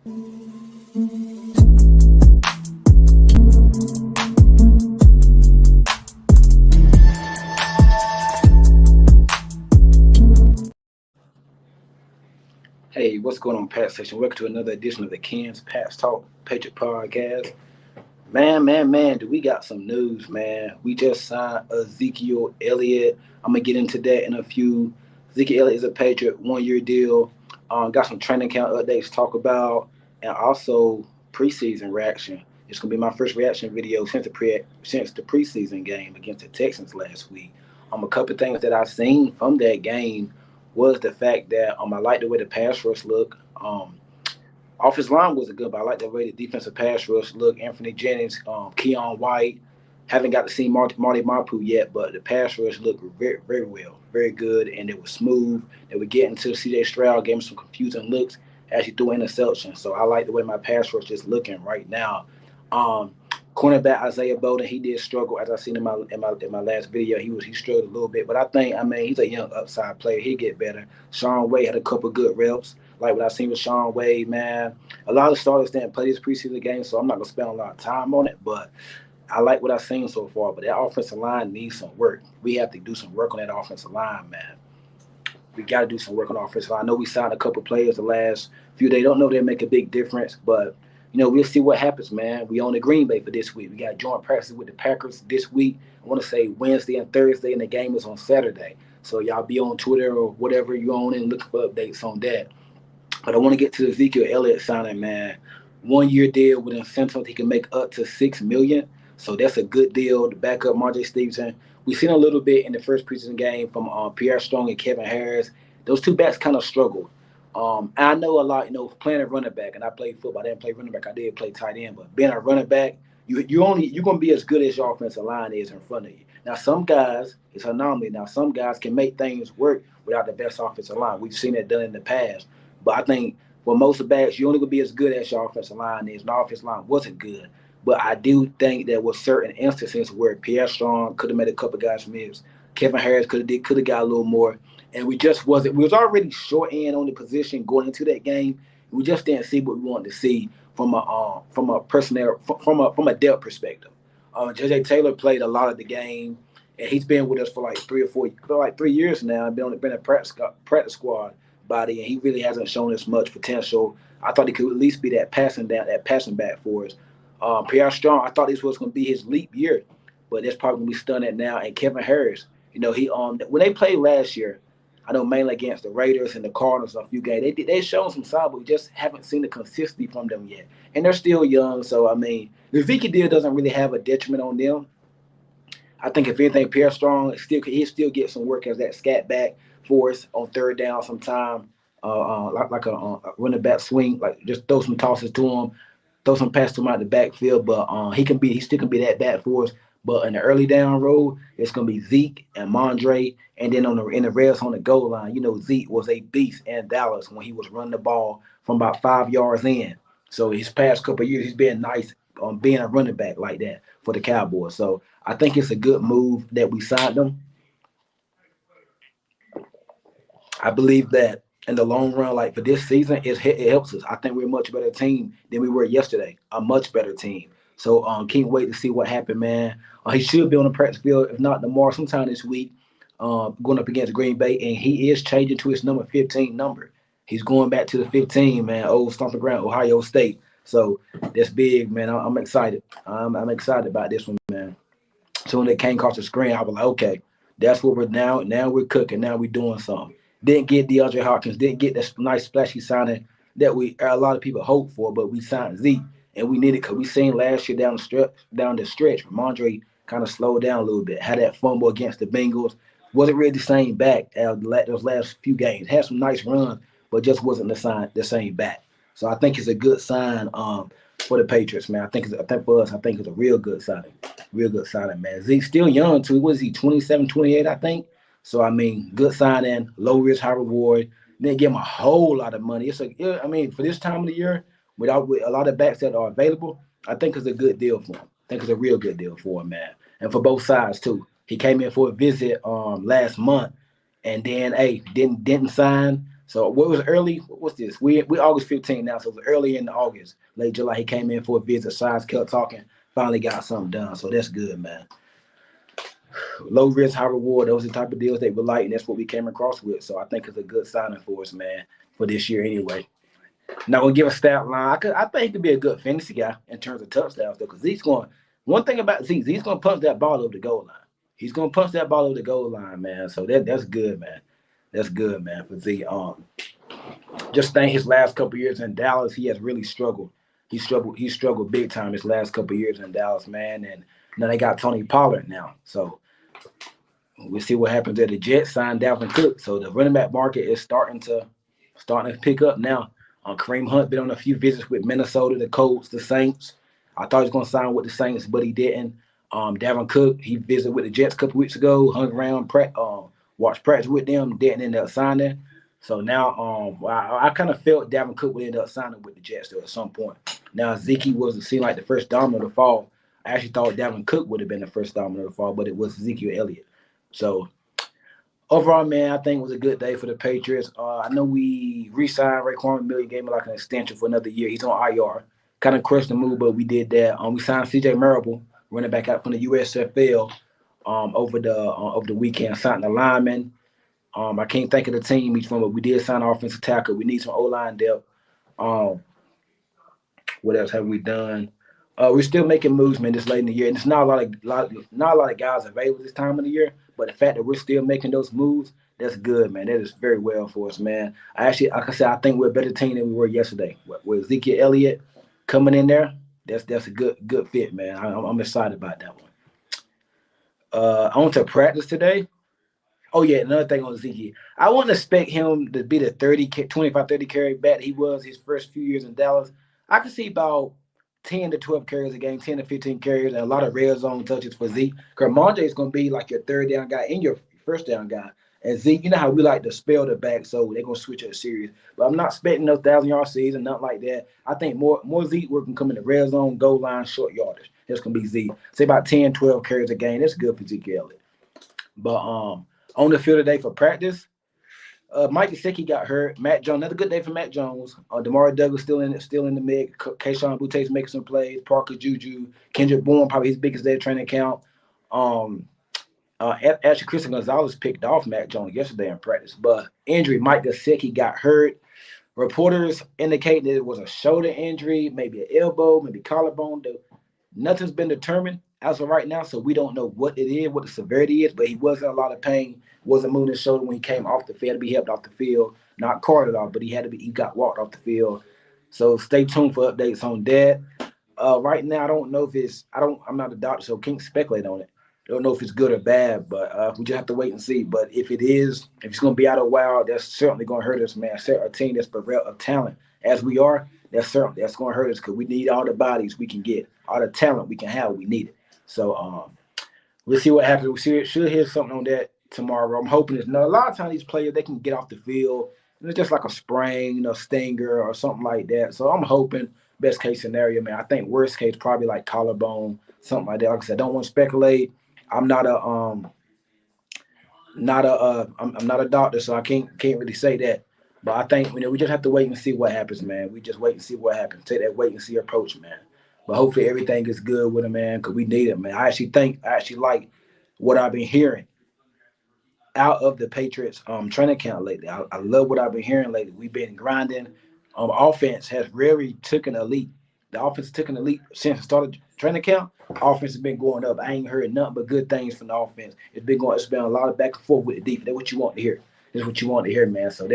Hey, what's going on, Pat Station? Welcome to another edition of the Ken's Pat's Talk Patriot Podcast. Man, do we got some news, man. We just signed Ezekiel Elliott. I'm going to get into that in a few. Ezekiel Elliott is a Patriot, 1-year deal. Got some training camp updates to talk about, and also preseason reaction. It's going to be my first reaction video since the preseason game against the Texans last week. A couple of things that I've seen from that game was the fact that I like the way the pass rush looked. Offensive line wasn't good, but I like the way the defensive pass rush looked. Anthony Jennings, Keon White. Haven't got to see Marty Mapu yet, but the pass rush looked very, very well, very good, and it was smooth. They were getting to C.J. Stroud, gave him some confusing looks as he threw interception. So I like the way my pass rush is looking right now. Cornerback Isaiah Bowden, he did struggle, as I seen in my last video. He struggled a little bit, but I think he's a young upside player. He'll get better. Sean Wade had a couple good reps. Like what I seen with Sean Wade, man. A lot of starters didn't play this preseason game, so I'm not gonna spend a lot of time on it. But I like what I've seen so far. But that offensive line needs some work. We have to do some work on that offensive line, man. We got to do some work on the offensive line. I know we signed a couple players the last few days. Don't know they'll make a big difference, but we'll see what happens, man. We on the Green Bay for this week. We got joint practice with the Packers this week. I want to say Wednesday and Thursday, and the game is on Saturday. So y'all be on Twitter or whatever you on and look for updates on that. But I want to get to the Ezekiel Elliott signing, man. 1-year deal with incentive. He can make up to $6 million. So that's a good deal to back up Marjay Stevenson. We've seen a little bit in the first preseason game from Pierre Strong and Kevin Harris. Those two backs kind of struggled. I know a lot, playing a running back, and I played football. I didn't play running back. I did play tight end. But being a running back, you're going to be as good as your offensive line is in front of you. Now, some guys, it's an anomaly. Now, some guys can make things work without the best offensive line. We've seen that done in the past. But I think for most of the backs, you're only going to be as good as your offensive line is. And our offensive line wasn't good. But I do think there were certain instances where Pierre Strong could have made a couple guys miss. Kevin Harris could have got a little more. And we just wasn't. We was already short end on the position going into that game. We just didn't see what we wanted to see from a personnel from a depth perspective. J.J. Taylor played a lot of the game, and he's been with us for like 3 years now. And been a practice squad body, and he really hasn't shown us much potential. I thought he could at least be that passing back for us. Pierre Strong, I thought this was going to be his leap year, but that's probably going to be stunned now. And Kevin Harris, he when they played last year, I know mainly against the Raiders and the Cardinals a few games, they showed some signs, but we just haven't seen the consistency from them yet. And they're still young, so the Zeke deal doesn't really have a detriment on them. I think if anything, Pierre Strong he'll still get some work as that scat back for us on third down sometime, like a running back swing, like just throw some tosses to him, throw some passes to him out the backfield. But he still can be that back for us. But in the early down road, it's gonna be Zeke and Mondre, and then in the reds on the goal line, Zeke was a beast in Dallas when he was running the ball from about 5 yards in. So his past couple of years, he's been nice on being a running back like that for the Cowboys. So I think it's a good move that we signed them. I believe that in the long run, like for this season, it helps us. I think we're a much better team than we were yesterday. A much better team. So can't wait to see what happened, man. He should be on the practice field, if not tomorrow, sometime this week, going up against Green Bay, and he is changing to his number 15 number. He's going back to the 15, man. Old stomping ground, Ohio State. So that's big, man. I'm excited. I'm excited about this one, man. So when they came across the screen, I was like, okay, that's what we're now. Now we're cooking. Now we're doing something. Didn't get DeAndre Hopkins. Didn't get that nice splashy signing that a lot of people hoped for, but we signed Zeke, and we needed because we seen last year down the stretch. Ramondre kind of slowed down a little bit. Had that fumble against the Bengals. Wasn't really the same back as those last few games. Had some nice runs, but just wasn't the same back. So I think it's a good sign for the Patriots, man. I think for us, I think it's a real good signing. Real good signing, man. Zeke's still young, too. What is he, 27, 28, I think? So, good signing, low risk, high reward. Didn't give him a whole lot of money. For this time of the year, with a lot of backs that are available, I think it's a good deal for him. I think it's a real good deal for him, man. And for both sides, too. He came in for a visit last month and then, didn't sign So what was early? What's this? We August 15th now, so it was early in August, late July. He came in for a visit. Sides kept talking. Finally got something done. So that's good, man. Low risk, high reward. Those are the type of deals they would like, and that's what we came across with. So I think it's a good signing for us, man, for this year anyway. Not gonna give a stat line. I think he could be a good fantasy guy in terms of touchdowns though, because he's going. One thing about Zeke, he's gonna punch that ball over the goal line. He's gonna punch that ball over the goal line, man. So that's good, man. That's good, man, for Zeke. Just think his last couple of years in Dallas, he has really struggled. He struggled big time his last couple of years in Dallas, man. And now they got Tony Pollard now. So we'll see what happens there. The Jets signed Dalvin Cook, so the running back market is starting to pick up now. Kareem Hunt been on a few visits with Minnesota, the Colts, the Saints. I thought he was going to sign with the Saints, but he didn't. Dalvin Cook, he visited with the Jets a couple weeks ago, hung around, watched practice with them, didn't end up signing. So now, I kind of felt Dalvin Cook would end up signing with the Jets though at some point. Now Zeke was seemed like the first domino to fall. I actually thought Dalvin Cook would have been the first domino to fall, but it was Ezekiel Elliott. So overall, man, I think it was a good day for the Patriots. I know we re-signed Raekwon McMillan, gave him like an extension for another year. He's on IR. Kind of crushed the move, but we did that. We signed C.J. Marable, running back out from the USFL, over the weekend. Signed the lineman. I can't think of the team he's from, but we did sign an offensive tackle. We need some O-line depth. Um, what else have we done? We're still making moves, man, this late in the year, and it's not a lot of guys available this time of the year. But the fact that we're still making those moves, that's good, man. That is very well for us, man. I actually, like I said, I think we're a better team than we were yesterday. With Ezekiel Elliott coming in there, that's a good fit, man. I'm excited about that one. I went to practice today. Oh yeah, another thing on Zeke. I wouldn't expect him to be the 25, 30 carry back he was his first few years in Dallas. I could see about 10 to 12 carries a game, 10 to 15 carries, and a lot of red zone touches for Zeke. Because Mondre is going to be like your third down guy and your first down guy. And Zeke, you know how we like to spell the back, so they're going to switch up series. But I'm not expecting no 1,000-yard season, nothing like that. I think more Zeke work can come in the red zone, goal line, short yardage. That's going to be Zeke. Say about 10, 12 carries a game. That's good for Zeke Elliott. But on the field today for practice, Mike Gesicki got hurt. Matt Jones, another good day for Matt Jones. Demario Douglas still in the mix. Kayshawn Boute's making some plays. Parker Juju, Kendrick Bourne, probably his biggest day of training count. Actually, Christian Gonzalez picked off Matt Jones yesterday in practice, but injury. Mike Gesicki got hurt. Reporters indicate that it was a shoulder injury, maybe an elbow, maybe collarbone. Nothing's been determined as of right now, so we don't know what it is, what the severity is, but he was in a lot of pain, wasn't moving his shoulder when he came off the field. He had to be helped off the field, not carted off, but he got walked off the field. So stay tuned for updates on that. Right now, I don't know if I'm not a doctor, so can't speculate on it. I don't know if it's good or bad, but we just have to wait and see. But if it's going to be out of while, that's certainly going to hurt us, man. A team that's bereft of talent as we are, that's going to hurt us because we need all the bodies we can get, all the talent we can have. We need it. So we'll see what happens. Should hear something on that tomorrow. I'm hoping it's a lot of times these players they can get off the field. And it's just like a sprain, stinger or something like that. So I'm hoping best case scenario, man. I think worst case probably like collarbone, something like that. Like I said, I don't want to speculate. I'm not a I'm not a doctor, so I can't really say that. But I think we just have to wait and see what happens, man. We just wait and see what happens. Take that wait and see approach, man. But hopefully everything is good with him, man, because we need it, man. I actually like what I've been hearing out of the Patriots training camp lately. I love what I've been hearing lately. We've been grinding. Offense has really taken a leap. The offense took an leap since the start of training camp. Offense has been going up. I ain't heard nothing but good things from the offense. It's been a lot of back and forth with the defense. That's what you want to hear. That's what you want to hear, man. So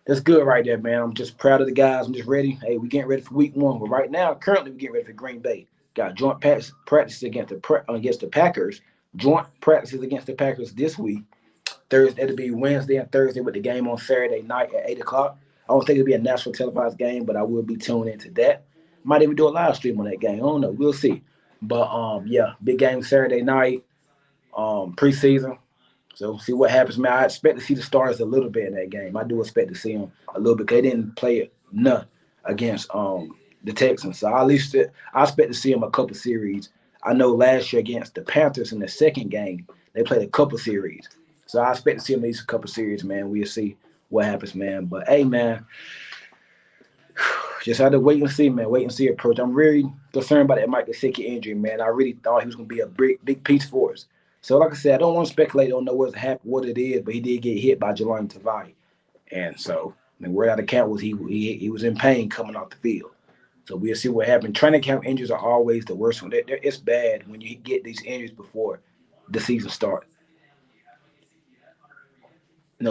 that's good right there, man. I'm just proud of the guys. I'm just ready. Hey, we getting ready for week one. But right now, currently, we getting ready for Green Bay. Got joint practices against the Packers. Joint practices against the Packers this week. Thursday, it'll be Wednesday and Thursday with the game on Saturday night at 8 o'clock. I don't think it'll be a national televised game, but I will be tuning into that. Might even do a live stream on that game. I don't know. We'll see. But yeah, big game Saturday night, preseason. So see what happens, man. I expect to see the stars a little bit in that game. I do expect to see them a little bit because they didn't play it none against the Texans. So I expect to see them a couple series. I know last year against the Panthers in the second game, they played a couple series. So I expect to see them at least a couple series, man. We'll see what happens, man. But hey, man, just had to wait and see, man. Wait and see approach. I'm really concerned about that Mike Gesicki injury, man. I really thought he was going to be a big piece for us. So, like I said, I don't want to speculate. Don't know what's happened, what it is, but he did get hit by Jelani Tavai, and so the word out of camp was he was in pain coming off the field. So we'll see what happens. Training camp injuries are always the worst one. It's bad when you get these injuries before the season starts.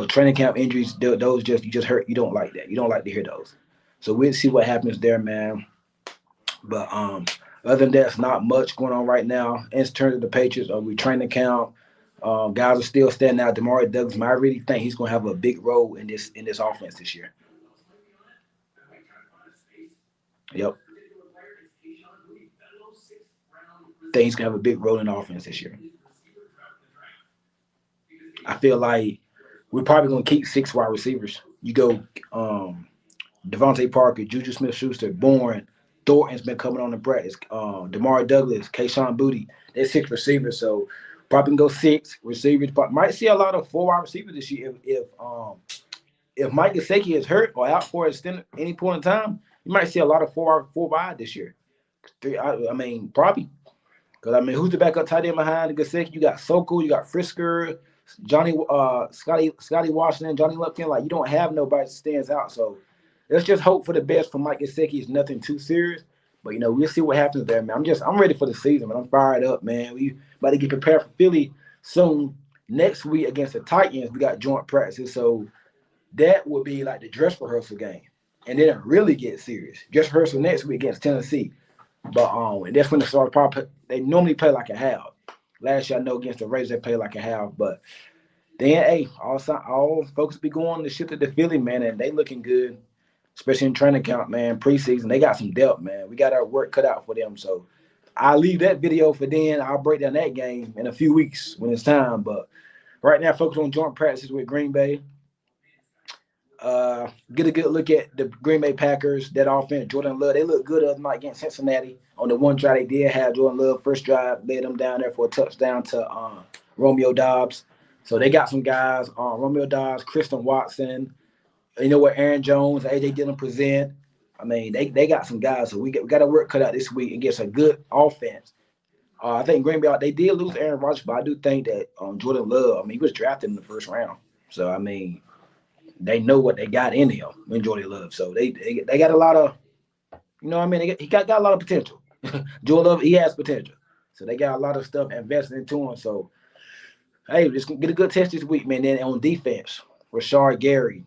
Training camp injuries, those just you just hurt. You don't like that. You don't like to hear those. So we'll see what happens there, man. But other than that, it's not much going on right now. In terms of the Patriots, we training camp. Guys are still standing out. Demari Douglas, man, I really think he's going to have a big role in this offense this year. Yep, think he's going to have a big role in the offense this year. I feel like we're probably going to keep 6 wide receivers. You go Devontae Parker, Juju Smith-Schuster, Bourne, Thornton's been coming on the practice. Demari Douglas, Kayshawn Boutte. They're 6 receivers, so probably can go 6 receivers. But might see a lot of 4 wide receivers this year if Mike Gesicki is hurt or out for any point in time. You might see a lot of four wide this year. I mean, probably. Because, I mean, who's the backup tight end behind Gesicki? You got Sokol, you got Frisker, Scotty Washington, Johnny Lupkin. Like, you don't have nobody that stands out. So let's just hope for the best for Mike Gesicki. It's nothing too serious. But, we'll see what happens there, man. I'm ready for the season, man. I'm fired up, man. We about to get prepared for Philly soon. Next week against the Titans, we got joint practices. So that will be like the dress rehearsal game. And then it really gets serious. Dress rehearsal next week against Tennessee. But and that's when the start probably they normally play like a half. Last year I know against the Raiders they played like a half, but then hey, all folks be going to shift to Philly, man, and they looking good, especially in training camp, man. Preseason they got some depth, man. We got our work cut out for them. So I'll leave that video for then. I'll break down that game in a few weeks when it's time. But right now, focus on joint practices with Green Bay. Get a good look at the Green Bay Packers, that offense, Jordan Love. They look good other night against Cincinnati. On the one drive they did have Jordan Love, first drive, led them down there for a touchdown to Romeo Doubs. So they got some guys, Romeo Doubs, Kristen Watson, Aaron Jones, AJ Dillon present. I mean, they got some guys. So we got to work cut out this week and get some good offense. I think Green Bay, they did lose Aaron Rodgers, but I do think that Jordan Love, I mean, he was drafted in the first round. So, I mean, they know what they got in him in Jordan Love. So they got a lot of, he got a lot of potential. Jordan Love, he has potential. So they got a lot of stuff invested into him. So, hey, just get a good test this week, man. Then on defense, Rashard Gary.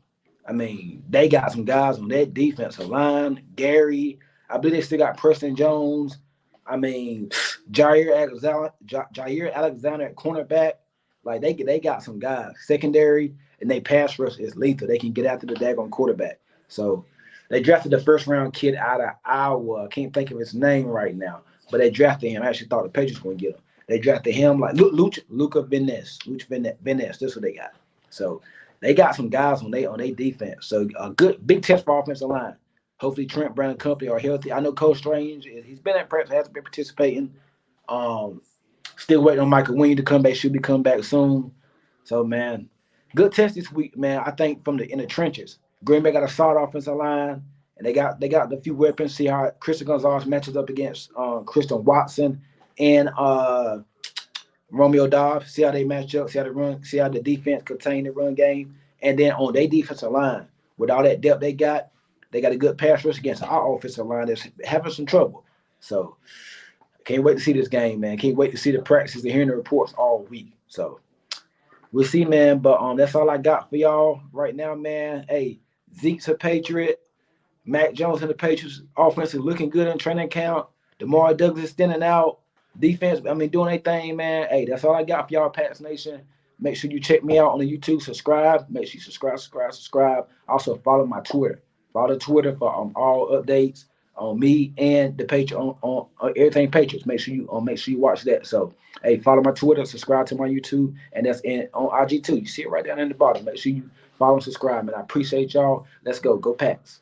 I mean, they got some guys on that defensive line. Gary, I believe they still got Preston Jones. I mean, Jair Alexander at cornerback. Like, they got some guys. Secondary, and they pass rush is lethal. They can get after the daggone quarterback. So they drafted the first-round kid out of Iowa. I can't think of his name right now, but they drafted him. I actually thought the Patriots were going to get him. They drafted him like Luca Benes. That's what they got. So they got some guys on their defense. So a good big test for offensive line. Hopefully Trent Brown and company are healthy. I know Coach Strange, he's been at practice, hasn't been participating. Still waiting on Michael Wing to come back. Should be coming back soon. So, man, good test this week, man. I think in the trenches. Green Bay got a solid offensive line, and they got a few weapons. See how Christian Gonzalez matches up against Christian Watson and Romeo Doubs. See how they match up. See how they run. See how the defense contain the run game. And then on their defensive line, with all that depth they got a good pass rush against our offensive line that's having some trouble. So can't wait to see this game, man. Can't wait to see the practices and hearing the reports all week. So we'll see, man. But that's all I got for y'all right now, man. Hey, Zeke's a Patriot. Mac Jones and the Patriots offense is looking good in training camp. Demar Douglas is standing out. Defense, doing their thing, man. Hey, that's all I got for y'all, Pats Nation. Make sure you check me out on the YouTube. Subscribe. Make sure you subscribe. Also follow my Twitter. Follow Twitter for all updates on me and the Patriots on everything Patriots. Make sure you watch that. So, hey, follow my Twitter, subscribe to my YouTube, and that's on IG too. You see it right down in the bottom. Make sure you follow and subscribe, and I appreciate y'all. Let's go Pats.